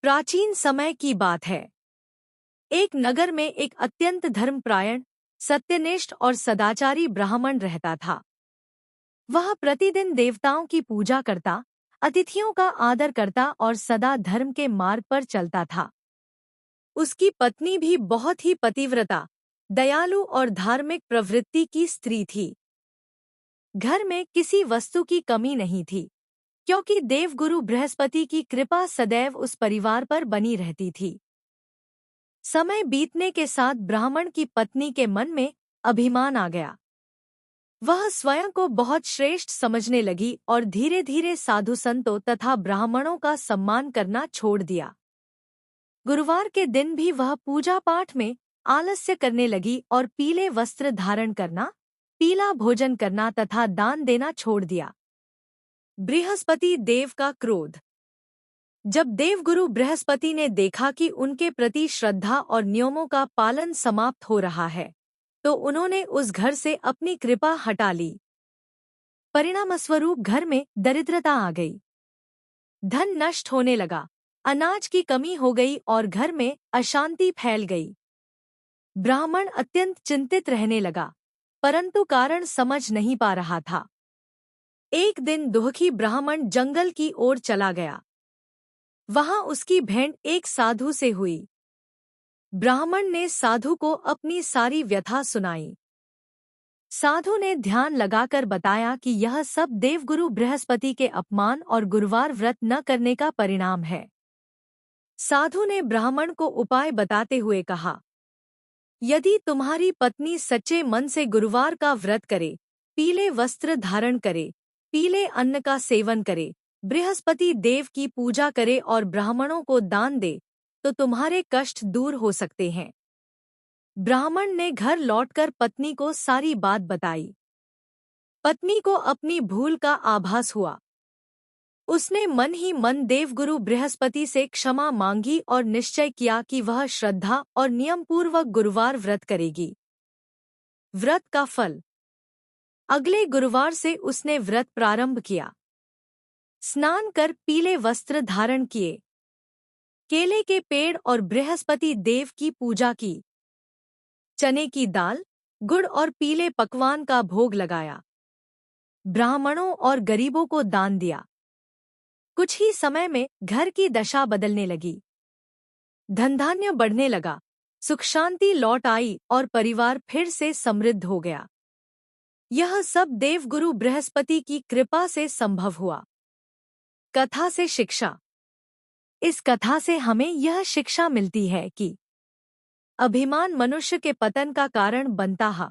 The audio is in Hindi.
प्राचीन समय की बात है। एक नगर में एक अत्यंत धर्मपरायण, सत्यनिष्ठ और सदाचारी ब्राह्मण रहता था। वह प्रतिदिन देवताओं की पूजा करता, अतिथियों का आदर करता और सदा धर्म के मार्ग पर चलता था। उसकी पत्नी भी बहुत ही पतिव्रता, दयालु और धार्मिक प्रवृत्ति की स्त्री थी। घर में किसी वस्तु की कमी नहीं थी, क्योंकि देवगुरु बृहस्पति की कृपा सदैव उस परिवार पर बनी रहती थी। समय बीतने के साथ ब्राह्मण की पत्नी के मन में अभिमान आ गया। वह स्वयं को बहुत श्रेष्ठ समझने लगी और धीरे धीरे साधु संतों तथा ब्राह्मणों का सम्मान करना छोड़ दिया। गुरुवार के दिन भी वह पूजा पाठ में आलस्य करने लगी और पीले वस्त्र धारण करना, पीला भोजन करना तथा दान देना छोड़ दिया। बृहस्पति देव का क्रोध। जब देवगुरु बृहस्पति ने देखा कि उनके प्रति श्रद्धा और नियमों का पालन समाप्त हो रहा है, तो उन्होंने उस घर से अपनी कृपा हटा ली। परिणामस्वरूप घर में दरिद्रता आ गई, धन नष्ट होने लगा, अनाज की कमी हो गई और घर में अशांति फैल गई। ब्राह्मण अत्यंत चिंतित रहने लगा, परंतु कारण समझ नहीं पा रहा था। एक दिन दुखी ब्राह्मण जंगल की ओर चला गया। वहां उसकी भेंट एक साधु से हुई। ब्राह्मण ने साधु को अपनी सारी व्यथा सुनाई। साधु ने ध्यान लगाकर बताया कि यह सब देवगुरु बृहस्पति के अपमान और गुरुवार व्रत न करने का परिणाम है। साधु ने ब्राह्मण को उपाय बताते हुए कहा, यदि तुम्हारी पत्नी सच्चे मन से गुरुवार का व्रत करे, पीले वस्त्र धारण करे, पीले अन्न का सेवन करे, बृहस्पति देव की पूजा करे और ब्राह्मणों को दान दे, तो तुम्हारे कष्ट दूर हो सकते हैं। ब्राह्मण ने घर लौटकर पत्नी को सारी बात बताई। पत्नी को अपनी भूल का आभास हुआ। उसने मन ही मन देवगुरु बृहस्पति से क्षमा मांगी और निश्चय किया कि वह श्रद्धा और नियमपूर्वक गुरुवार व्रत करेगी। व्रत का फल। अगले गुरुवार से उसने व्रत प्रारंभ किया। स्नान कर पीले वस्त्र धारण किए, केले के पेड़ और बृहस्पति देव की पूजा की, चने की दाल, गुड़ और पीले पकवान का भोग लगाया, ब्राह्मणों और गरीबों को दान दिया। कुछ ही समय में घर की दशा बदलने लगी। धनधान्य बढ़ने लगा, सुख शांति लौट आई और परिवार फिर से समृद्ध हो गया। यह सब देवगुरु बृहस्पति की कृपा से संभव हुआ। कथा से शिक्षा। इस कथा से हमें यह शिक्षा मिलती है कि अभिमान मनुष्य के पतन का कारण बनता है।